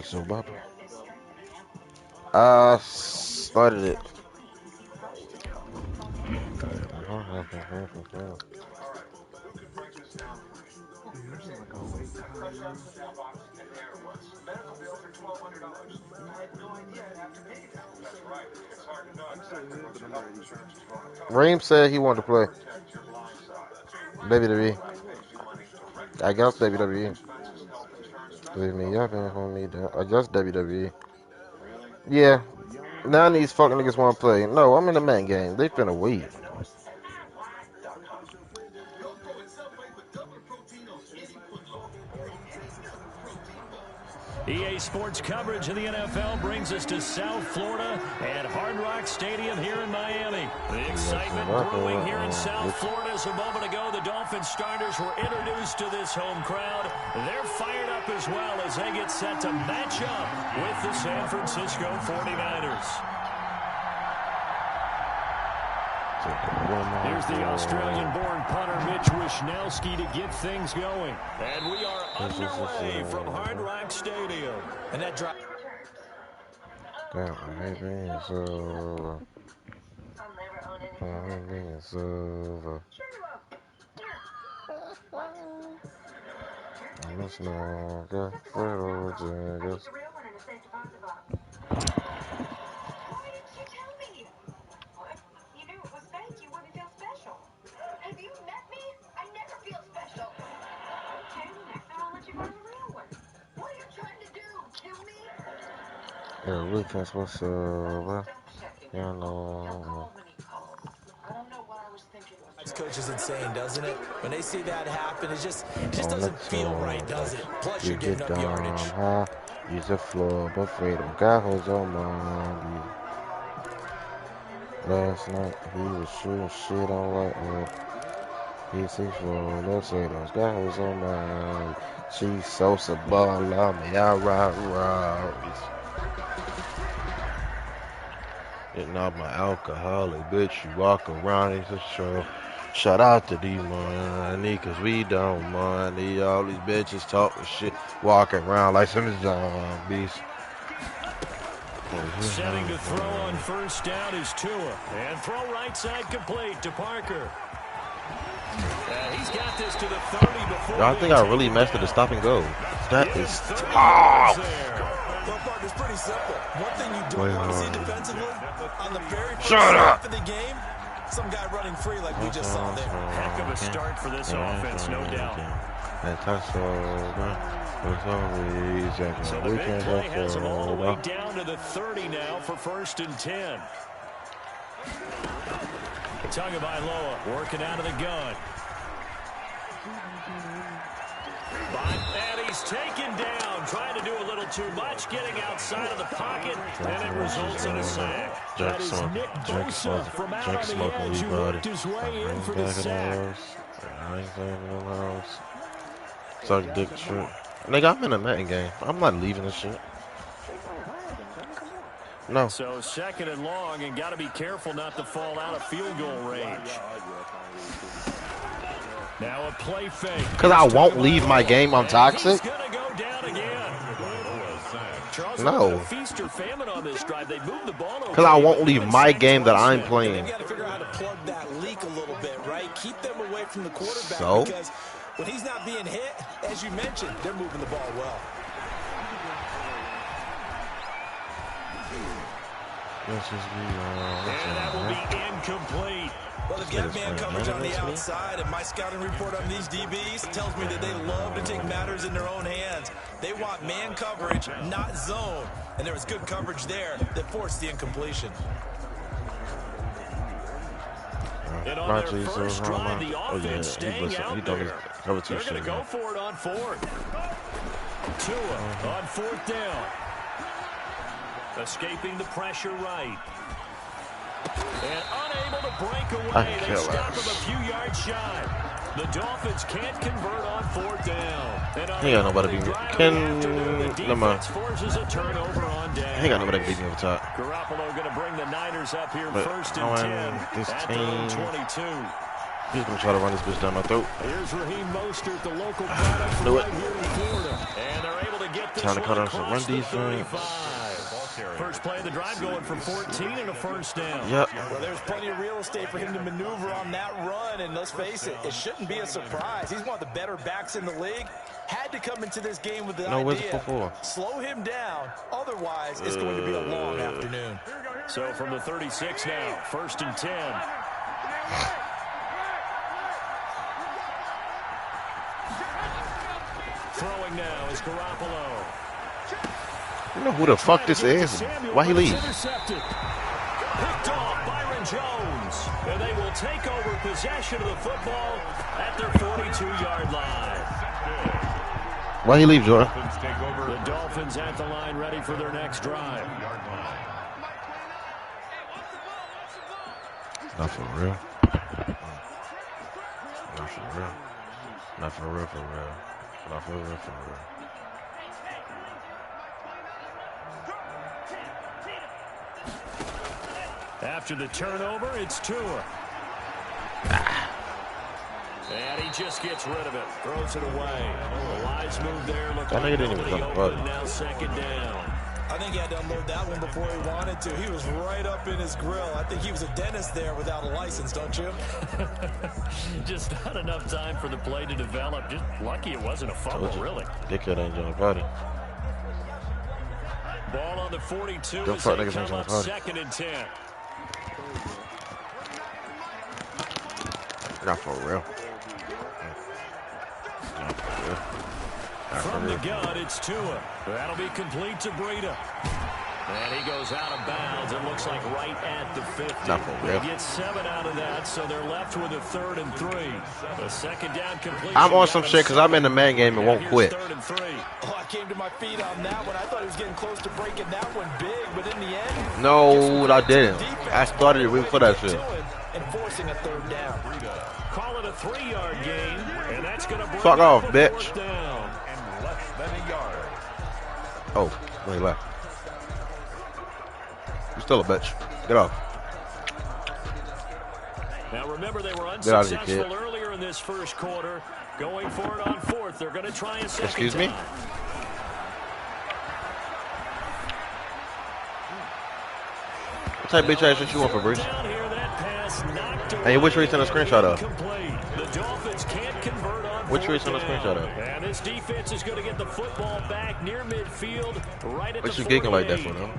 So, Bobby. Started it. Reem said he wanted to play WWE. I guess WWE. Believe me, y'all been on me. I guess WWE. Yeah. Now these fucking niggas want to play. No, I'm in the Madden game. They finna wait. EA Sports coverage of the NFL brings us to South Florida at Hard Rock Stadium here in Miami. The excitement brewing here in South Florida as a moment ago the Dolphins starters were introduced to this home crowd. They're fired up as well as they get set to match up with the San Francisco 49ers. Here's the Australian-born punter Mitch Wishnowsky to get things going. And we are underway from Hard Rock Stadium. And that drop. Weakness whatsoever. You know. This coach is insane, doesn't it? When they see that happen, it just doesn't feel right, does it? Plus, you're giving up yardage. Use the floor, but freedom. God holds on my last night, he was shooting shit on like He's 6'4", no Satan's God holds on my She's Sosa ball on me. I ride. Getting off my alcoholic bitch, you walk around, it's a show. Shout out to these money, cause we don't money. All these bitches talking shit, walking around like some zombies. Setting to throw on first down is Tua. And throw right side complete to Parker. He's got this to the 30 before. I think I really messed with the stop and go. That is tough. Well, Parker, it's pretty simple. One thing you don't want to see defensively on the very first half of the game, some guy running free like we just saw there. Heck of a start for this offense, no doubt. So the big play has them all the way down to the 30 now for 1st and 10. Tagovailoa working out of the gun. And he's taken down, trying to do a little too much, getting outside of the pocket, and it results in a sack. That is Nick Bosa from out on the edge who worked his way in for the sack. Suck dick shit. Nigga, I'm in a Madden game. I'm not leaving this shit. No. So 2nd and long, and got to be careful not to fall out of field goal range. Now a play fake. Because I won't leave my game. I'm toxic. He's gonna go down again. No. Feast or famine on this drive. They move the ball over. Because I won't leave my game that I'm playing. They've got to figure out how to plug that leak a little bit, right? Keep them away from the quarterback. So? Because when he's not being hit, as you mentioned, they're moving the ball well. And that will be incomplete. Well, they've got man coverage on the outside, and my scouting report on these DBs tells me that they love to take matters in their own hands. They want man coverage, not zone. And there was good coverage there that forced the incompletion. And on their first drive, the offense staying out there. They're going to go for it on 4th. Tua on 4th down. Escaping the pressure right. And unable to break away. They stop him a few yards shy. The Dolphins can't convert on 4th down. He got nobody beat me. Forces a turnover on down. He got nobody beat me over top. Garoppolo going to bring the Niners up here 1st and 10 this at team, 22. He's going to try to run this bitch down my throat. Here's Raheem Mostert, the local product right here in Florida. And they're able to get Time to cut on some run defense. First play of the drive going for 14 and a first down. Yep. Well, there's plenty of real estate for him to maneuver on that run, and let's face it, it shouldn't be a surprise. He's one of the better backs in the league. Had to come into this game with the idea, slow him down, otherwise it's going to be a long afternoon. So from the 36 now, first and 10. Throwing now is Garoppolo. You know who the fuck this is? Why he leave? Picked off Byron Jones. And they will take over possession of the football at their 42-yard line. Why he leave, Jordan? The Dolphins at the line ready for their next drive. Not for real. Not for real. Not for real, for real. Not for real, for real. After the turnover, it's Tua. And he just gets rid of it. Throws it away. A wise move there. Looked like nobody open. Now second down. I think he had to unload that one before he wanted to. He was right up in his grill. I think he was a dentist there without a license, don't you? Just not enough time for the play to develop. Just lucky it wasn't a fumble, really. Dickhead ain't doing party. Ball on the 42. Don't fuck niggas ain't doing party. Second and 10. Not for real. Not for real. Not for From real. the gun, it's Tua. That'll be complete to Breida. And he goes out of bounds. It looks like right at the 50. Not for real. They get 7 out of that, so they're left with a 3rd and 3. A second down completion. I'm on some shit because I'm in the man game and won't quit. 3rd and 3. Oh, I came to my feet on that one. I thought he was getting close to breaking that one big, but in the end... No, I didn't. I started it for that shit. Enforcing a 3rd down. Call it a 3-yard gain, and that's going to bring Fuck off, up bitch. 4th down. And less than a yard. Oh, no, he left. You're still a bitch. Get off. Now remember, they were Get out of here, unsuccessful kid. earlier in this first quarter. Going for it on 4th. They're going to try a second Excuse me? time. What type of bitch ass shit you want for Bruce? Down here, that pass knocked Hey, which one you sent a screenshot of? incomplete. The Dolphins can't convert on Which one you 4th sent a down. screenshot of? And this defense is going to get the football back near midfield, right at What the you giggling like that 48. for, though?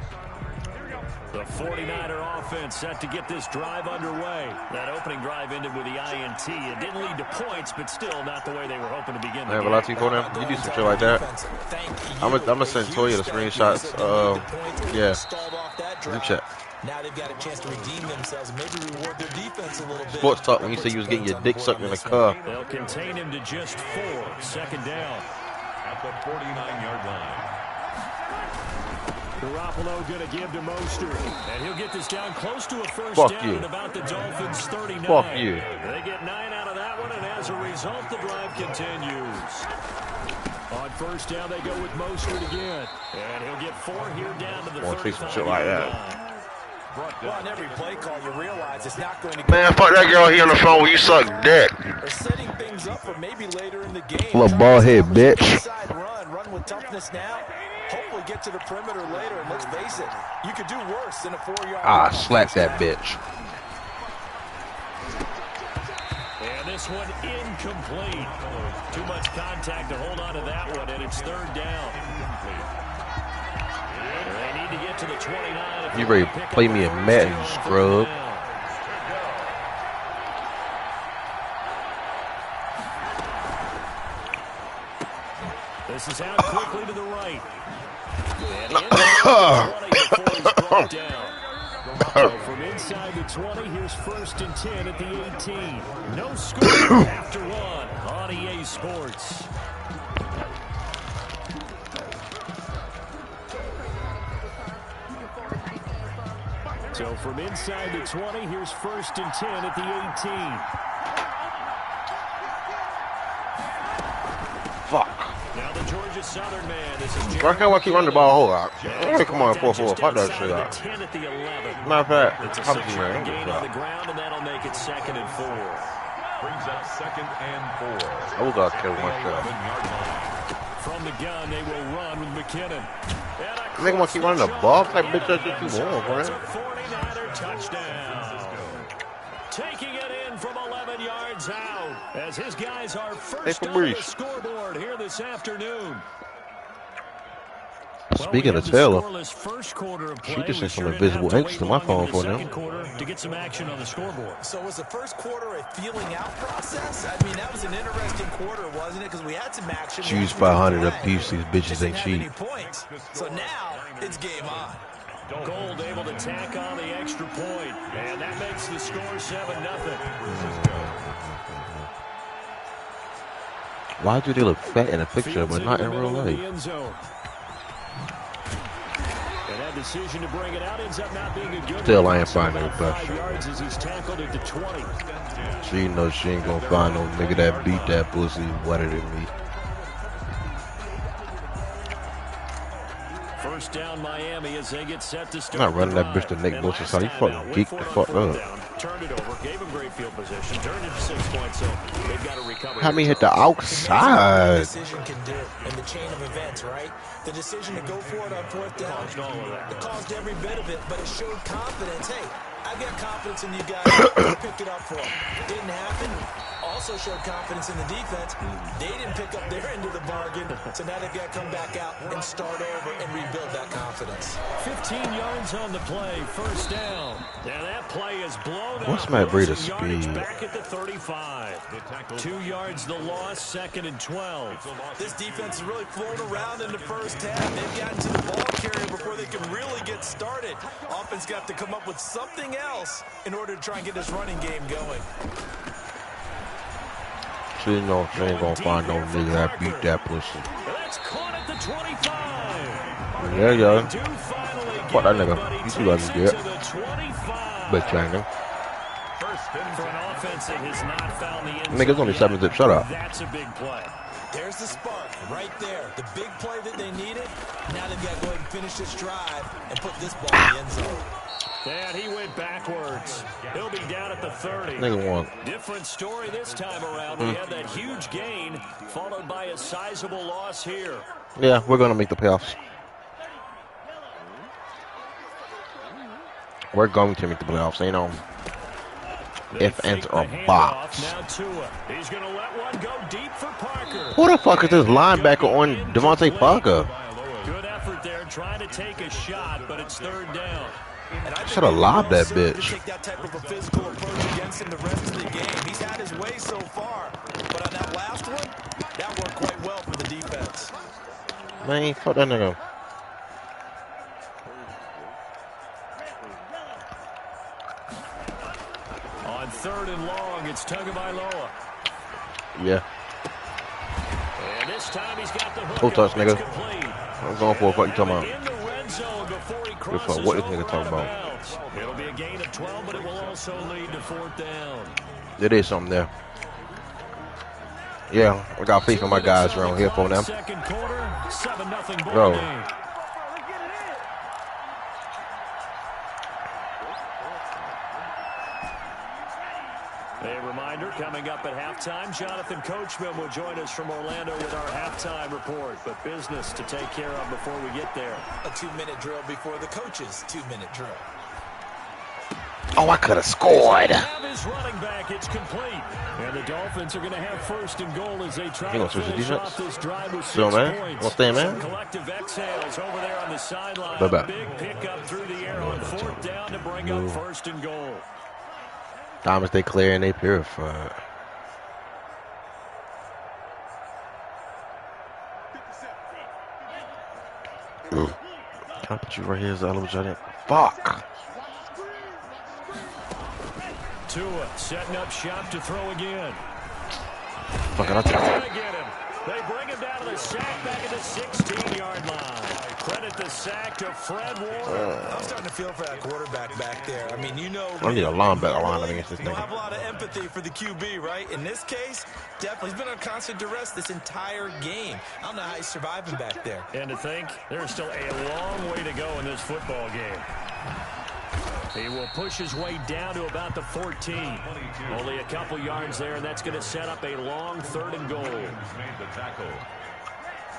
The 49er offense set to get this drive underway. That opening drive ended with the INT. It didn't lead to points, but still not the way they were hoping to begin I the have a game. lot to you for them. You do some shit like that. I'm gonna send Toya the screenshots. Yeah. Group chat. Now they've got a chance to redeem themselves and maybe reward their defense a little bit. Sports talk when you say you was getting your dick sucked in the car. They'll contain him to just 4. Second down. At the 49-yard line. Garoppolo going to give to Mostert. And he'll get this down close to a first Fuck down you. at about the Dolphins' 39. Fuck you. They get 9 out of that one, and as a result, the drive continues. On first down, they go with Mostert again. And he'll get 4 here down to the Wanna see some 35 shit like that. line. Well, on every play call, you realize it's not going to Man, fuck that girl here on the phone when you suck dick. They're setting things up for maybe later in the game. Little bald head bitch. Inside run with toughness now. Hopefully get to the perimeter later. And let's face it, you could do worse than a 4-yard. Ah, slap that bitch. And this one incomplete. Too much contact to hold on to that one, and it's 3rd down. They need to get to the 29. You ready to play me in Madden, you scrub? This is out quickly to the right. And into the 20 before he's brought down. So from inside the 20, here's 1st and 10 at the 18. No score after 1 on EA Sports. So from inside the 20, here's 1st and 10 at the 18. Fuck. Now the Georgia Southern man. This is Why can't I keep running the ball whole out? Hey, come on, 4-4. Fuck that shit out. 10 at the 11. Matter of fact, It's a how much 6-yard you gain man? on the ground, and that'll make it 2nd and 4. Brings up 2nd and 4. I was gonna kill one shot. 11-yard line. From the gun, they will run with McKinnon. Nigga want to keep running the ball? Like, bitch, that's what you want, It's a man. 49er touchdown. Taking it in from 11 yards out as his guys are first on the scoreboard here this afternoon. Speaking of Taylor, she just sent some invisible inks to my phone for now. To get some action on the scoreboard. So was the first quarter a feeling out process? I mean, that was an interesting quarter, wasn't it? Because we had some action. Choose 500 apiece. These bitches ain't cheap. So now it's game on. Gold able to tack on the extra point, and that makes the score 7-0. Why do they look fat in a picture but not in real life? And that decision to bring it out ends up not being a good Still, I ain't finding no best. yards as he's tackled it to 20. She knows she ain't gonna find no nigga that beat that pussy wetter than me. First down Miami as they get set to start. I'm not running that bitch to Nick Bosa, so he fucking geeked the fuck up. Turned it over, gave him great field position, turned it to 6 points, so they've got to recover. Had me hit the outside. Decision can do in the chain of events, right? The decision to go for it on fourth down, it caused every bit of it, but it showed confidence. Hey, I've got confidence in you guys. You picked it up for them. Didn't happen. Also showed confidence in the defense. They didn't pick up their end of the bargain, so now they've got to come back out and start over and rebuild that confidence. 15 yards on the play, first down. And that play is blown What's out. my breed of Yardage speed? back at the 35. 2 yards the loss, 2nd and 12. This defense is really flown around in the first half. They've gotten to the ball carrier before they can really get started. Offense got to come up with something else in order to try and get this running game going. She know she ain't gonna find no nigga that beat that pussy. That's caught at the 25. Yeah, yeah. Fuck that nigga. You see what I can get. Bitch banging. For an offense that has not found the end zone. Nigga's only 7-zip. Shut up. That's a big play. There's the spark right there. The big play that they needed. Now they've got to go ahead and finish this drive and put this ball in the end zone. And he went backwards. He'll be down at the 30. Nigga won. Different story this time around. We had that huge gain, followed by a sizable loss here. Yeah, we're gonna make the playoffs. We're going to make the playoffs. Ain't no if, ands, or box. Now Tua. He's going to let one go deep for Parker. Who the fuck is this linebacker on Devontae Parker? Good effort there, trying to take a shot, but it's 3rd down. Should have lobbed that bitch. Take that type of a physical approach against him the rest of the game. He's had his way so far, but on that last one, that worked quite well for the defense. Man, fuck that nigga. On 3rd and long, it's Tagovailoa. Yeah. And this time he's got the hook. Full touch, nigga. Complete. I'm going for it. What you talking about? In the red zone before he Good fuck. crosses What this over nigga talking out of about? bounds. It'll be a gain of 12, but it will also lead to 4th down. There is something there. Yeah, I got faith in my guys around here for them. Second quarter, 7-0 ball Bro. game. A reminder, coming up at halftime, Jonathan Coachman will join us from Orlando with our halftime report. But business to take care of before we get there. A 2-minute drill before the coach's 2-minute drill. Oh, I could have scored. Have his running back, it's complete. And the Dolphins are going to have 1st and goal as they try to finish off this drive with 6 points. What's that, man? Some collective exhales over there on the sideline. Bye-bye. Big pickup through the air on 4th down to bring up 1st and goal. Thomas, they clear and they purified. Can I put you right here as the fuck. Tua setting up shop to throw again. Fucking I'll take it. Get him. They bring him down to the sack back at the 16-yard line. Credit the sack to Fred Warner. I'm starting to feel for that quarterback back there. I mean, you know, I need a linebacker line against this you don't thing. have a lot of empathy for the QB, right? In this case, definitely, he's been on constant duress this entire game. I don't know how he's surviving back there. And to think, there's still a long way to go in this football game. He will push his way down to about the 14. Only a couple yards there, and that's going to set up a long 3rd and goal.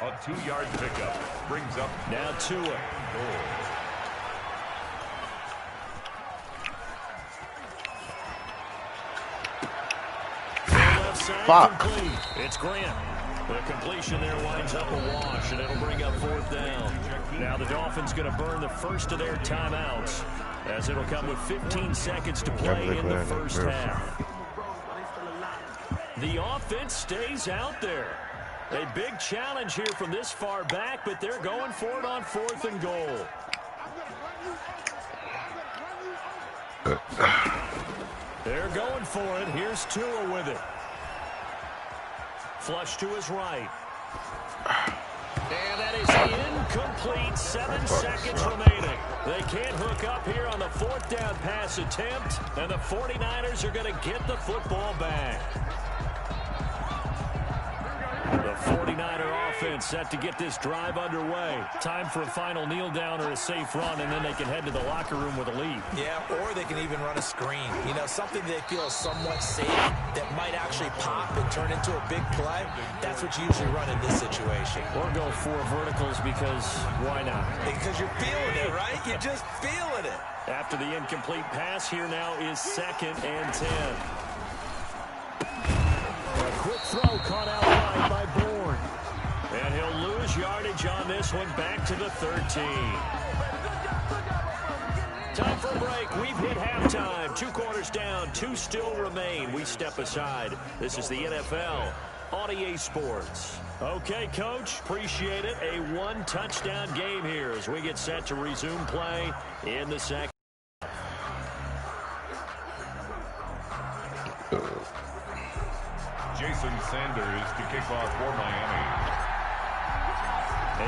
A 2-yard pickup brings up now Tua. goal. Fuck. Complete. It's Grant. The completion there winds up a wash, and it'll bring up 4th down. Now the Dolphins going to burn the first of their timeouts, as it'll come with 15 seconds to play in the first half. The offense stays out there. A big challenge here from this far back, but they're going for it on 4th and goal. They're going for it. Here's Tua with it. Flush to his right. And that is incomplete. 7 seconds remaining. They can't hook up here on the 4th down pass attempt, and the 49ers are going to get the football back. The 49er offense set to get this drive underway. Time for a final kneel down or a safe run, and then they can head to the locker room with a lead. Yeah, or they can even run a screen. You know, something they feel is somewhat safe that might actually pop and turn into a big play. That's what you usually run in this situation. Or go 4 verticals, because why not? Because you're feeling it, right? You're just feeling it. After the incomplete pass, here now is 2nd and 10. A quick throw caught out wide by Bourne. And he'll lose yardage on this one, back to the 13. Time for a break. We've hit halftime. 2 quarters down, 2 still remain. We step aside. This is the NFL on EA Sports. Okay, Coach, appreciate it. A 1-touchdown game here as we get set to resume play in the second. Jason Sanders to kick off for Miami.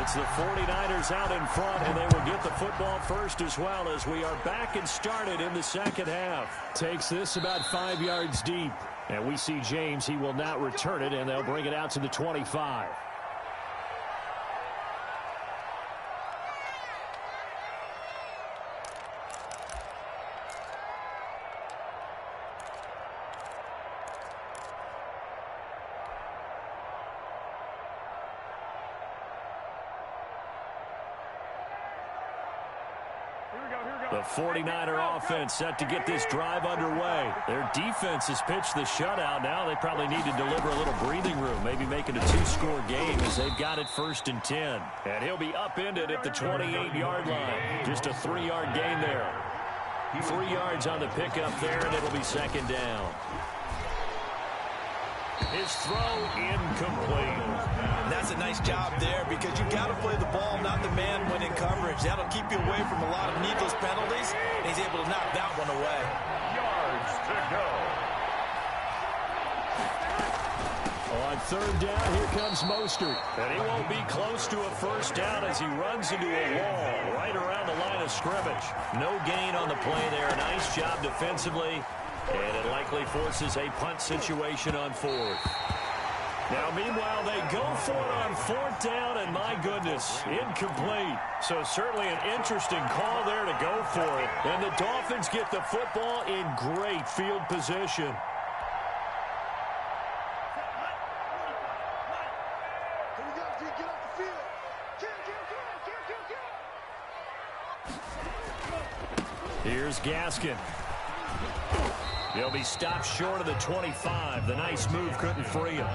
It's the 49ers out in front, and they will get the football first as well, as we are back and started in the second half. Takes this about 5 yards deep, and we see James. He will not return it, and they'll bring it out to the 25. The 49er offense set to get this drive underway. Their defense has pitched the shutout. Now they probably need to deliver a little breathing room, maybe make it a 2-score game, as they've got it 1st and 10. And he'll be upended at the 28-yard line. Just a 3-yard gain there. 3 yards on the pickup there, and it'll be 2nd down. His throw incomplete. And that's a nice job there, because you got to play the ball, not the man when in coverage. That'll keep you away from a lot of needless penalties, and he's able to knock that one away. Yards to go. On 3rd down, here comes Mostert. And he won't be close to a 1st down as he runs into a wall right around the line of scrimmage. No gain on the play there. Nice job defensively. And it likely forces a punt situation on 4th. Now, meanwhile, they go for it on 4th down, and my goodness, incomplete. So certainly an interesting call there to go for it. And the Dolphins get the football in great field position. Here's Gaskin. He'll be stopped short of the 25. The nice move couldn't free him.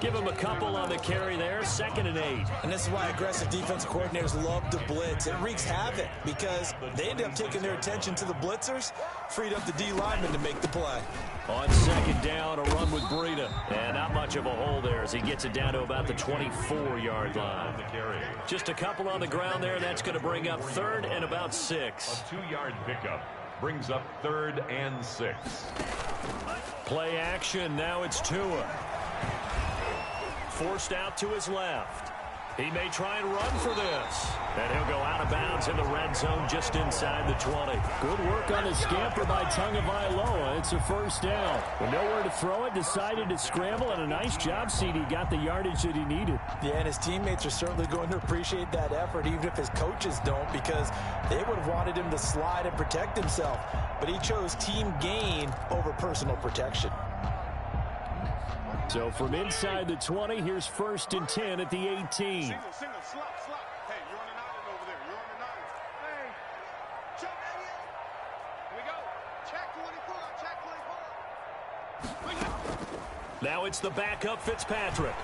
Give him a couple on the carry there. 2nd and 8. And this is why aggressive defensive coordinators love to blitz. It wreaks havoc because they end up taking their attention to the blitzers, freed up the D lineman to make the play. On 2nd down, a run with Breida. And not much of a hole there as he gets it down to about the 24-yard line. Just a couple on the ground there. That's going to bring up 3rd and about 6. A 2-yard pickup brings up 3rd and 6. Play action. Now it's Tua. Forced out to his left. He may try and run for this. And he'll go out of bounds in the red zone just inside the 20. Good work on the scamper by Tagovailoa. It's a 1st down. With nowhere to throw it, decided to scramble, and a nice job, CD. Got the yardage that he needed. Yeah, and his teammates are certainly going to appreciate that effort, even if his coaches don't, because they would have wanted him to slide and protect himself. But he chose team gain over personal protection. So from inside the 20, here's 1st and 10 at the 18. Single, slot. Hey, you're on the 9 over there. You're on the 9. Hey. Check, here we go. Check 24. Now it's the backup Fitzpatrick.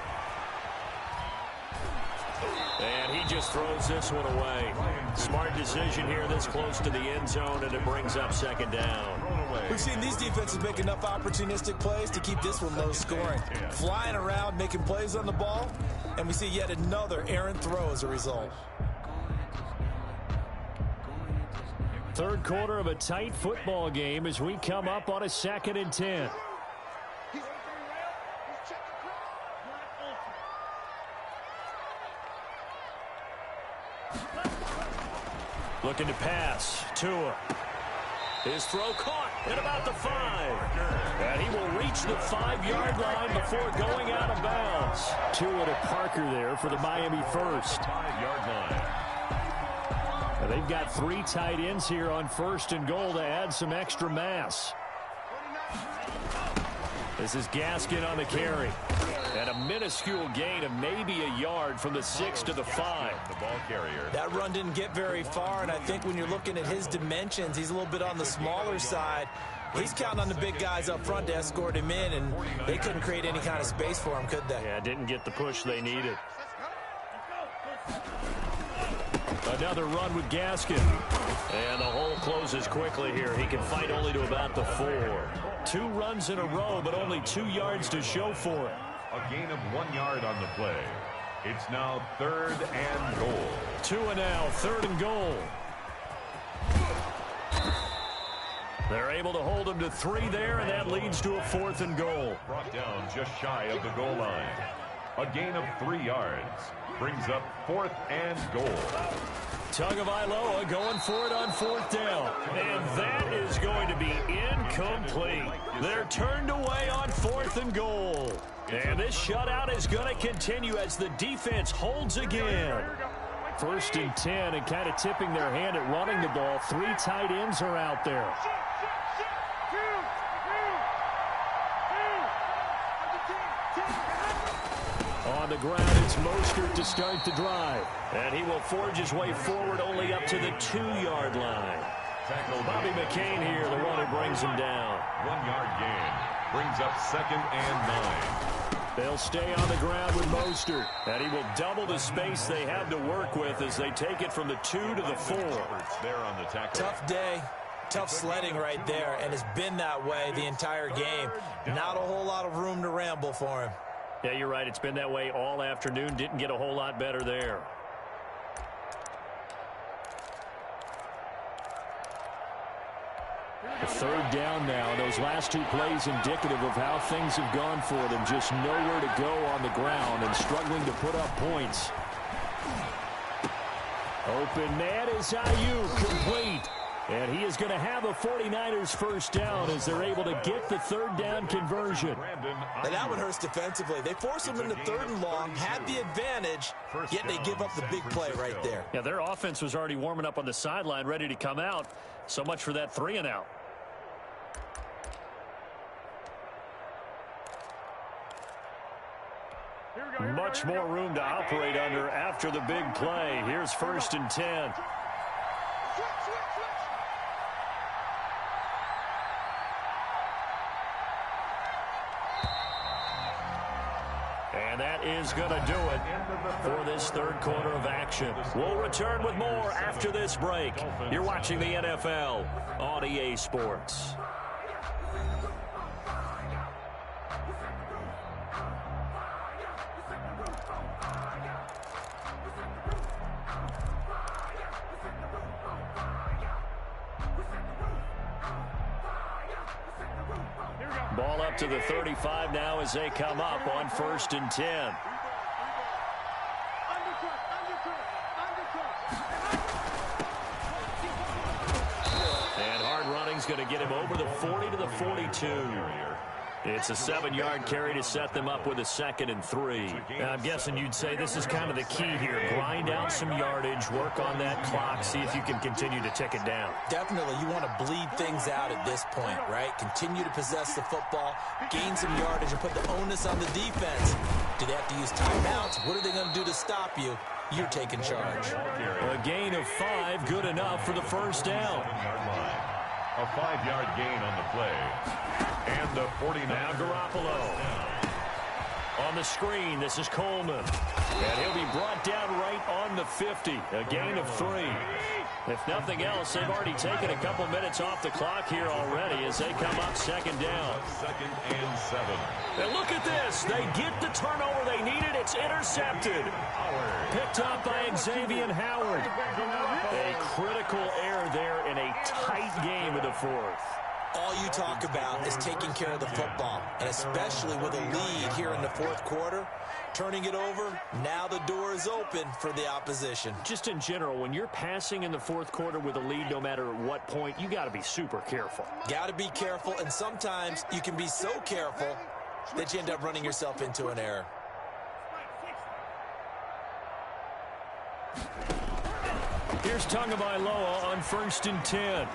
And he just throws this one away. Smart decision here this close to the end zone, and it brings up 2nd down. We've seen these defenses make enough opportunistic plays to keep this one low scoring. Flying around, making plays on the ball, and we see yet another errant throw as a result. 3rd quarter of a tight football game as we come up on a 2nd and 10. Looking to pass. Tua. His throw caught at about the 5. And he will reach the 5-yard line before going out of bounds. Tua to Parker there for the Miami first. 5-yard line. Now they've got 3 tight ends here on 1st and goal to add some extra mass. This is Gaskin on the carry. And a minuscule gain of maybe a yard from the 6 to the 5. The ball carrier. That run didn't get very far, and I think when you're looking at his dimensions, he's a little bit on the smaller side. He's counting on the big guys up front to escort him in, and they couldn't create any kind of space for him, could they? Yeah, didn't get the push they needed. Another run with Gaskin. And the hole closes quickly here. He can fight only to about the 4. 2 runs in a row, but only 2 yards to show for it. A gain of 1 yard on the play. It's now 3rd and goal. Tua now, 3rd and goal. They're able to hold him to 3 there, and that leads to a 4th and goal. Brought down just shy of the goal line. A gain of 3 yards. Brings up 4th and goal. Tagovailoa going for it on 4th down. And that is going to be incomplete. They're turned away on 4th and goal. And this shutout is going to continue as the defense holds again. 1st and 10, and kind of tipping their hand at running the ball. 3 tight ends are out there. On the ground, it's Mostert to start the drive. And he will forge his way forward only up to the 2-yard line. Bobby McCain here, the one who brings him down. 1-yard gain. Brings up 2nd and 9. They'll stay on the ground with Mostert. And he will double the space they have to work with as they take it from the 2 to the 4. There on the tackle. Tough day. Tough sledding right there, and it's been that way the entire game. Not a whole lot of room to ramble for him. Yeah, you're right. It's been that way all afternoon. Didn't get a whole lot better there. The 3rd down now. Those last 2 plays indicative of how things have gone for them. Just nowhere to go on the ground and struggling to put up points. Open man is Ayuk, complete. And he is going to have a 49ers first down as they're able to get the 3rd down conversion. And that one hurts defensively. They force him into 3rd and long, had the advantage, yet they give up the big play right there. Yeah, their offense was already warming up on the sideline, ready to come out. So much for that 3 and out. Much more room to operate under after the big play. Here's 1st and 10. And that is going to do it for this 3rd quarter of action. We'll return with more after this break. You're watching the NFL on EA Sports. Ball up to the 35 now as they come up on 1st and 10. And hard running's going to get him over the 40 to the 42. It's a 7-yard carry to set them up with a 2nd and 3. And I'm guessing you'd say this is kind of the key here. Grind out some yardage, work on that clock, see if you can continue to tick it down. Definitely, you want to bleed things out at this point, right? Continue to possess the football, gain some yardage, and put the onus on the defense. Do they have to use timeouts? What are they going to do to stop you? You're taking charge. A gain of 5, good enough for the first down. A 5-yard gain on the play. And the 49. Now Garoppolo. On the screen, this is Coleman. And he'll be brought down right on the 50. A gain of 3. If nothing else, they've already taken a couple minutes off the clock here already as they come up 2nd down. 2nd and 7. And look at this. They get the turnover they needed. It's intercepted. Picked up by Xavier Howard. A critical error there in a tight game of the 4th. All you talk about is taking care of the football, and especially with a lead here in the 4th quarter, turning it over, now the door is open for the opposition. Just in general, when you're passing in the 4th quarter with a lead, no matter at what point, you got to be super careful. Got to be careful, and sometimes you can be so careful that you end up running yourself into an error. Here's Tagovailoa on 1st and 10.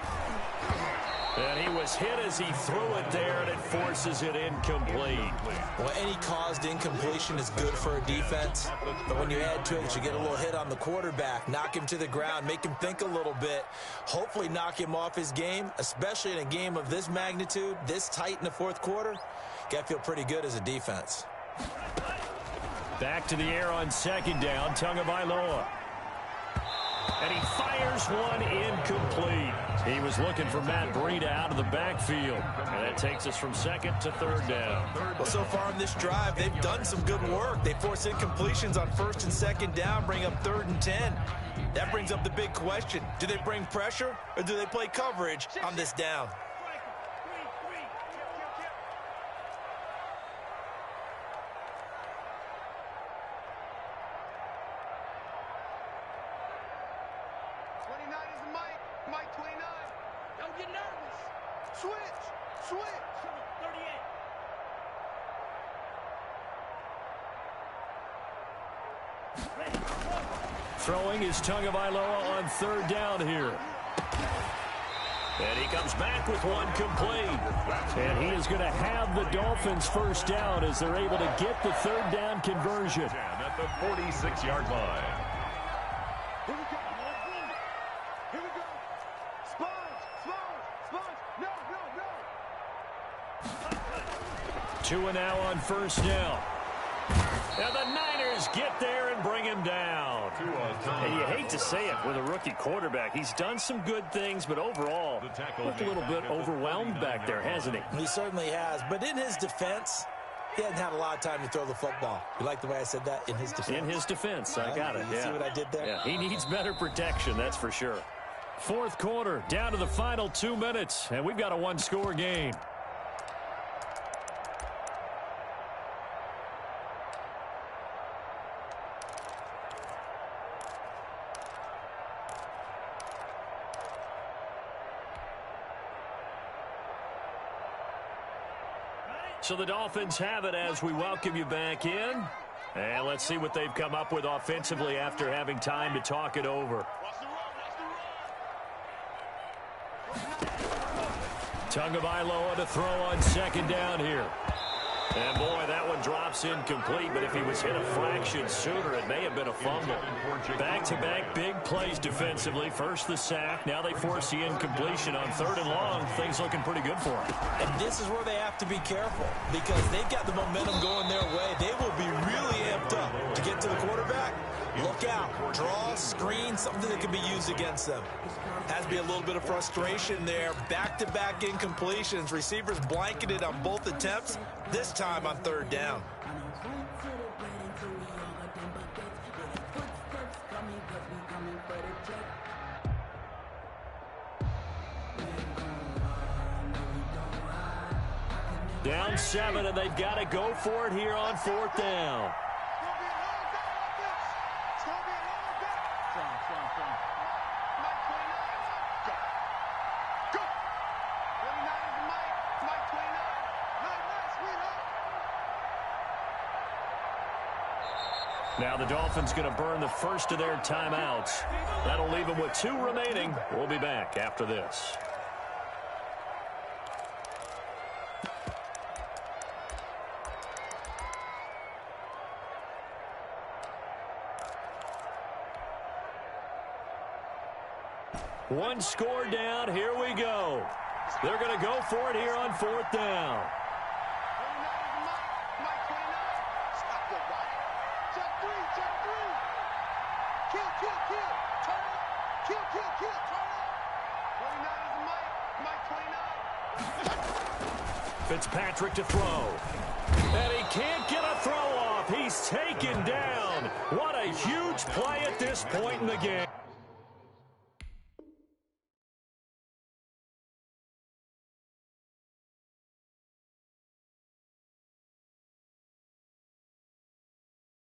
And he was hit as he threw it there, and it forces it incomplete. Well, any caused incompletion is good for a defense, but when you add to it, you get a little hit on the quarterback, knock him to the ground, make him think a little bit, hopefully knock him off his game, especially in a game of this magnitude, this tight in the 4th quarter. Got to feel pretty good as a defense. Back to the air on 2nd down, Tagovailoa. And he fires one incomplete. He was looking for Matt Breida out of the backfield. And that takes us from 2nd to 3rd down. Well, so far in this drive, they've done some good work. They force incompletions on 1st and 2nd down, bring up 3rd and 10. That brings up the big question. Do they bring pressure or do they play coverage on this down? Mike 29. Don't get nervous. Switch. 38. Throwing is Tagovailoa on 3rd down here. And he comes back with one complete. And he is going to have the Dolphins' first down as they're able to get the 3rd down conversion. At the 46-yard line. Here we go. No. 2 and now on 1st down. And the Niners get there and bring him down. And you hate to say it with a rookie quarterback. He's done some good things, but overall, looked a little bit overwhelmed back there, hasn't he? He certainly has. But in his defense, he hasn't had a lot of time to throw the football. You like the way I said that? In his defense? In his defense. I got it. You see what I did there? Yeah, he needs better protection, that's for sure. 4th quarter, down to the final 2 minutes, and we've got a one-score game. So the Dolphins have it as we welcome you back in. And let's see what they've come up with offensively after having time to talk it over. Tagovailoa to throw on 2nd down here. And boy, that one drops incomplete, but if he was hit a fraction sooner, it may have been a fumble. Back-to-back big plays defensively. First the sack, now they force the incompletion on 3rd and long. Things looking pretty good for them. And this is where they have to be careful because they've got the momentum going their way. They will be really amped up to get to the quarterback. Look out. Draw, screen, something that can be used against them. Has to be a little bit of frustration there. Back-to-back incompletions. Receivers blanketed on both attempts, this time on 3rd down. Down 7, and they've got to go for it here on 4th down. Now the Dolphins going to burn the first of their timeouts. That'll leave them with 2 remaining. We'll be back after this. One score down. Here we go. They're going to go for it here on 4th down. Fitzpatrick to throw. And he can't get a throw off. He's taken down. What a huge play at this point in the game.